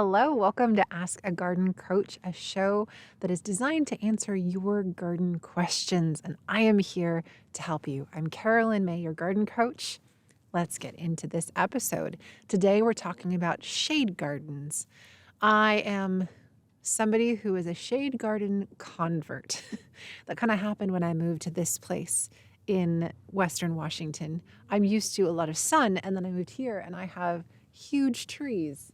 Hello, welcome to Ask a Garden Coach, a show that is designed to answer your garden questions, and I am here to help you. I'm Carolyn May, your garden coach. Let's get into this episode. Today we're talking about shade gardens. I am somebody who is a shade garden convert. That kind of happened when I moved to this place in Western Washington. I'm used to a lot of sun, and then I moved here and I have huge trees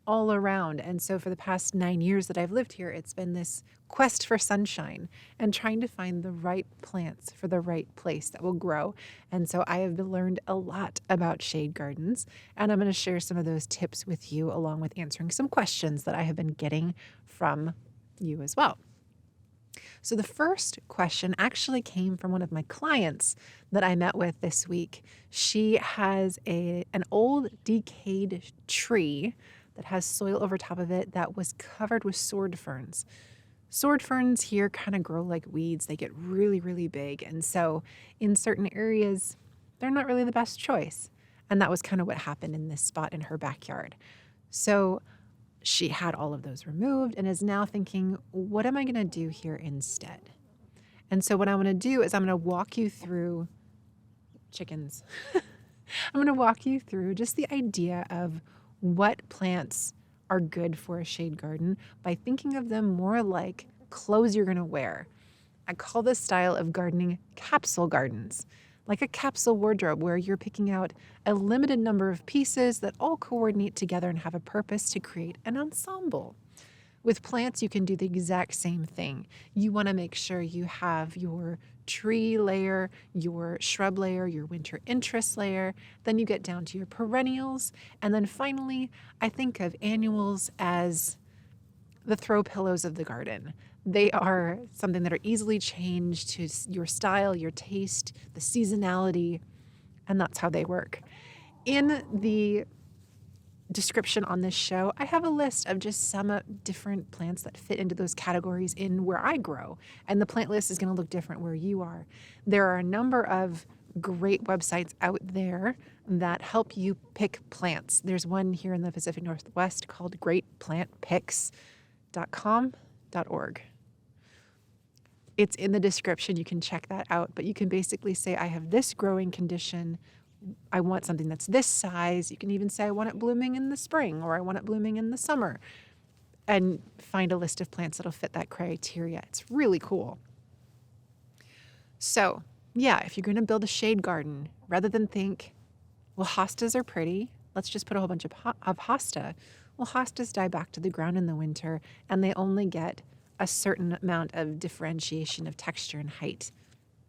all around. And so for the past 9 years that I've lived here, it's been this quest for sunshine and trying to find the right plants for the right place that will grow. And so I have learned a lot about shade gardens, and I'm going to share some of those tips with you along with answering some questions that I have been getting from you as well. So the first question actually came from one of my clients that I met with this week. She has an old decayed tree that has soil over top of it that was covered with sword ferns. Sword ferns here kind of grow like weeds. They get really, really big. And so in certain areas, they're not really the best choice. And that was kind of what happened in this spot in her backyard. So she had all of those removed and is now thinking, what am I going to do here instead? And so what I want to do is I'm going to walk you through chickens. I'm going to walk you through just the idea of what plants are good for a shade garden by thinking of them more like clothes you're going to wear. I call this style of gardening capsule gardens, like a capsule wardrobe where you're picking out a limited number of pieces that all coordinate together and have a purpose to create an ensemble. With plants, you can do the exact same thing. You want to make sure you have your tree layer, your shrub layer, your winter interest layer. Then you get down to your perennials. And then finally, I think of annuals as the throw pillows of the garden. They are something that are easily changed to your style, your taste, the seasonality, and that's how they work. In the description on this show, I have a list of just some different plants that fit into those categories in where I grow. And the plant list is going to look different where you are. There are a number of great websites out there that help you pick plants. There's one here in the Pacific Northwest called greatplantpicks.com.org. It's in the description. You can check that out. But you can basically say, I have this growing condition. I want something that's this size. You can even say, I want it blooming in the spring or I want it blooming in the summer, and find a list of plants that'll fit that criteria. It's really cool. So yeah, if you're going to build a shade garden, rather than think, well, hostas are pretty, let's just put a whole bunch of hosta. Well, hostas die back to the ground in the winter and they only get a certain amount of differentiation of texture and height.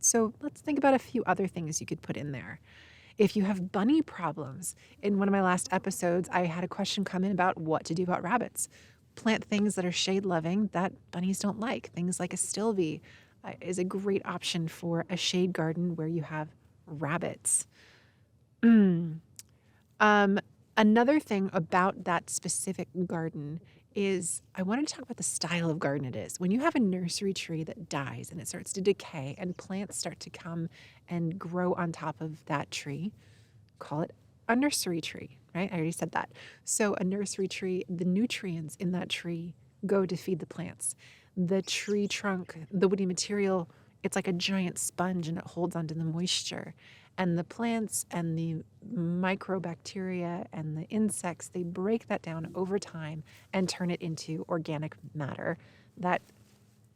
So let's think about a few other things you could put in there. If you have bunny problems, in one of my last episodes, I had a question come in about what to do about rabbits. Plant things that are shade loving that bunnies don't like. Things like Astilbe is a great option for a shade garden where you have rabbits. Another thing about that specific garden is I want to talk about the style of garden it is. When you have a nursery tree that dies and it starts to decay and plants start to come and grow on top of that tree, call it a nursery tree, right? I already said that. So a nursery tree, the nutrients in that tree go to feed the plants. The tree trunk, the woody material, it's like a giant sponge and it holds onto the moisture. And the plants and the microbacteria and the insects, they break that down over time and turn it into organic matter. That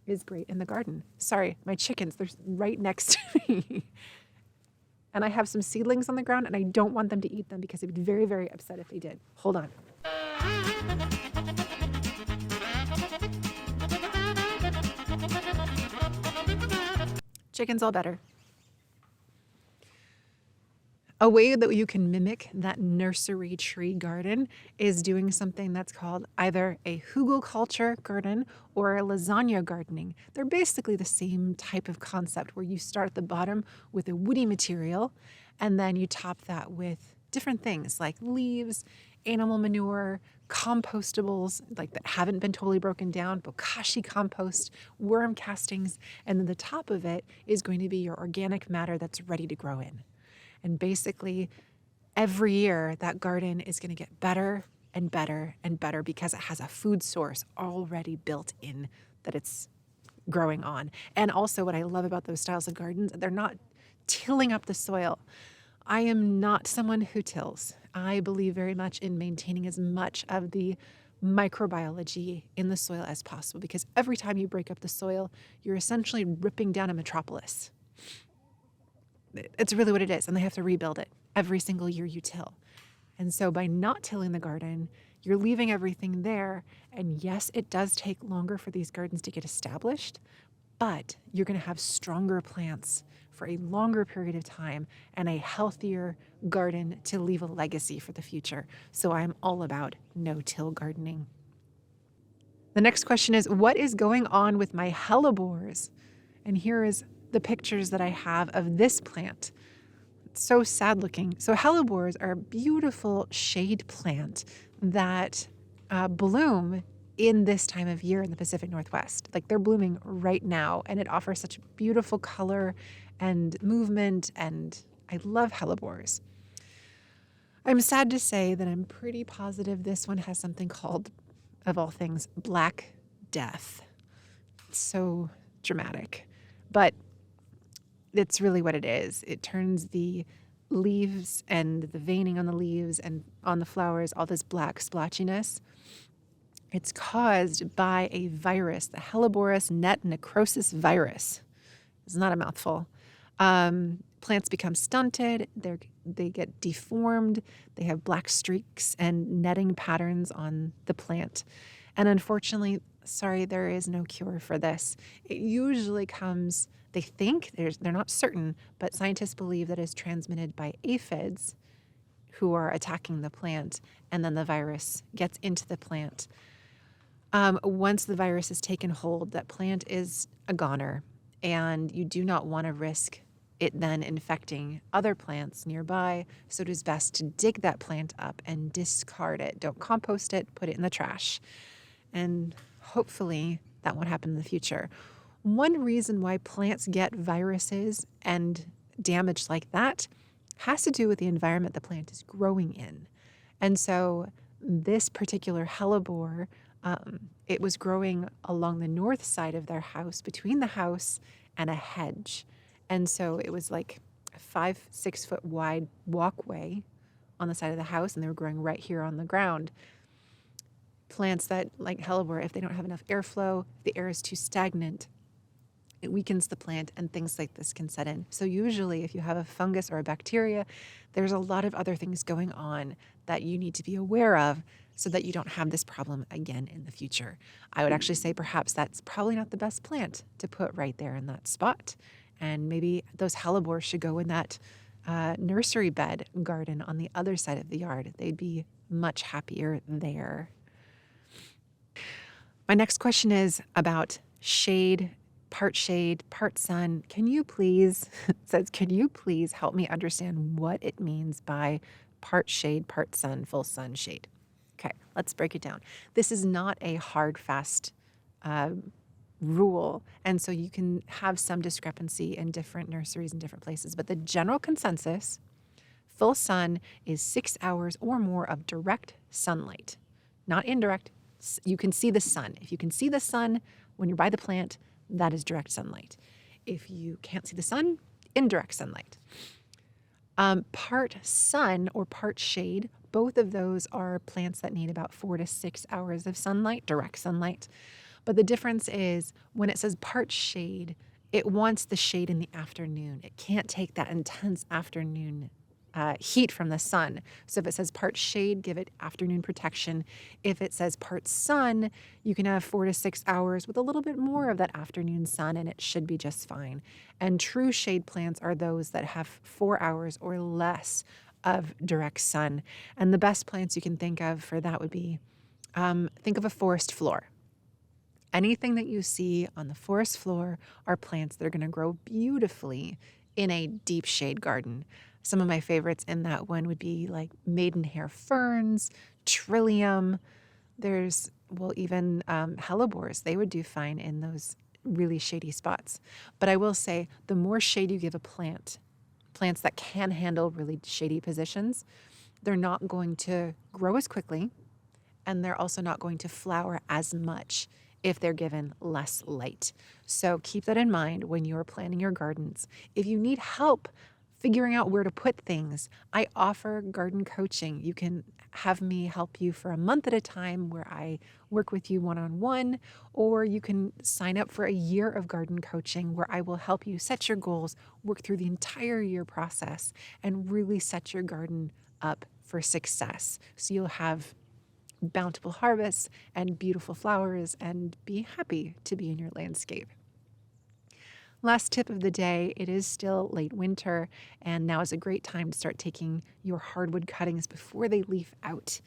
is great in the garden. Sorry, my chickens, they're right next to me. And I have some seedlings on the ground and I don't want them to eat them because I'd be very, very upset if they did. Hold on. Chicken's all better. A way that you can mimic that nursery tree garden is doing something that's called either a Hugulkultur garden or a lasagna gardening. They're basically the same type of concept where you start at the bottom with a woody material and then you top that with different things like leaves, animal manure, compostables like that haven't been totally broken down, bokashi compost, worm castings, and then the top of it is going to be your organic matter that's ready to grow in. And basically, every year, that garden is going to get better and better and better because it has a food source already built in that it's growing on. And also what I love about those styles of gardens, they're not tilling up the soil. I am not someone who tills. I believe very much in maintaining as much of the microbiology in the soil as possible, because every time you break up the soil, you're essentially ripping down a metropolis. It's really what it is, and they have to rebuild it every single year you till. And so by not tilling the garden, you're leaving everything there. And yes, it does take longer for these gardens to get established, but you're going to have stronger plants for a longer period of time and a healthier garden to leave a legacy for the future. So I'm all about no-till gardening. The next question is, what is going on with my hellebores? And here is the pictures that I have of this plant. It's so sad looking. So hellebores are a beautiful shade plant that bloom in this time of year in the Pacific Northwest. Like they're blooming right now, and it offers such beautiful color and movement, and I love hellebores. I'm sad to say that I'm pretty positive this one has something called, of all things, Black Death. It's so dramatic, but it's really what it is. It turns the leaves and the veining on the leaves and on the flowers, all this black splotchiness. It's caused by a virus, the Hellebores net necrosis virus. It's not a mouthful. Plants become stunted, they get deformed, they have black streaks and netting patterns on the plant. And unfortunately, there is no cure for this. It usually comes, they think, they're not certain, but scientists believe that it's transmitted by aphids who are attacking the plant, and then the virus gets into the plant. Once the virus has taken hold, that plant is a goner, and you do not want to risk it then infecting other plants nearby, so it is best to dig that plant up and discard it. Don't compost it, put it in the trash. And hopefully that won't happen in the future. One reason why plants get viruses and damage like that has to do with the environment the plant is growing in. And so this particular hellebore, it was growing along the north side of their house, between the house and a hedge. And so it was like a 5-6 foot wide walkway on the side of the house, and they were growing right here on the ground. Plants that, like hellebore, if they don't have enough airflow, if the air is too stagnant, it weakens the plant and things like this can set in. So usually if you have a fungus or a bacteria, there's a lot of other things going on that you need to be aware of so that you don't have this problem again in the future. I would actually say perhaps that's probably not the best plant to put right there in that spot. And maybe those hellebores should go in that nursery bed garden on the other side of the yard. They'd be much happier there. My next question is about shade, part sun. Can you please, it says, can you please help me understand what it means by part shade, part sun, full sun shade? Okay, let's break it down. This is not a hard, fast rule, and so you can have some discrepancy in different nurseries and different places. But the general consensus, full sun is 6 hours or more of direct sunlight, not indirect. You can see the sun. If you can see the sun when you're by the plant, that is direct sunlight. If you can't see the sun, indirect sunlight. Part sun or part shade, both of those are plants that need about 4 to 6 hours of sunlight, direct sunlight. But the difference is when it says part shade, it wants the shade in the afternoon. It can't take that intense afternoon heat from the sun. So if it says part shade, give it afternoon protection. If it says part sun, you can have 4 to 6 hours with a little bit more of that afternoon sun, and it should be just fine. And true shade plants are those that have 4 hours or less of direct sun. And the best plants you can think of for that would be, think of a forest floor. Anything that you see on the forest floor are plants that are going to grow beautifully in a deep shade garden. Some of my favorites in that one would be like maidenhair ferns, trillium. There's, even hellebores. They would do fine in those really shady spots. But I will say, the more shade you give a plant, plants that can handle really shady positions, they're not going to grow as quickly. and they're also not going to flower as much if they're given less light. So keep that in mind when you're planning your gardens. If you need help figuring out where to put things, I offer garden coaching. You can have me help you for a month at a time where I work with you one-on-one, or you can sign up for a year of garden coaching where I will help you set your goals, work through the entire year process, and really set your garden up for success. So you'll have bountiful harvests and beautiful flowers and be happy to be in your landscape. Last tip of the day, it is still late winter, and now is a great time to start taking your hardwood cuttings before they leaf out.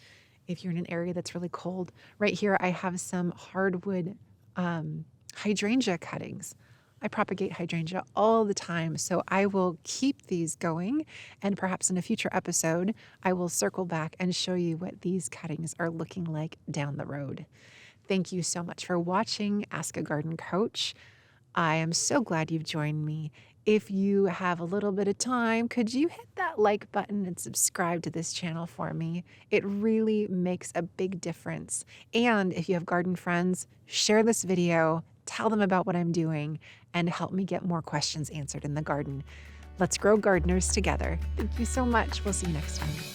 If you're in an area that's really cold, right here I have some hardwood hydrangea cuttings. I propagate hydrangea all the time, so I will keep these going, and perhaps in a future episode, I will circle back and show you what these cuttings are looking like down the road. Thank you so much for watching Ask a Garden Coach. I am so glad you've joined me. If you have a little bit of time, could you hit that like button and subscribe to this channel for me? It really makes a big difference. And if you have garden friends, share this video, tell them about what I'm doing, and help me get more questions answered in the garden. Let's grow gardeners together. Thank you so much. We'll see you next time.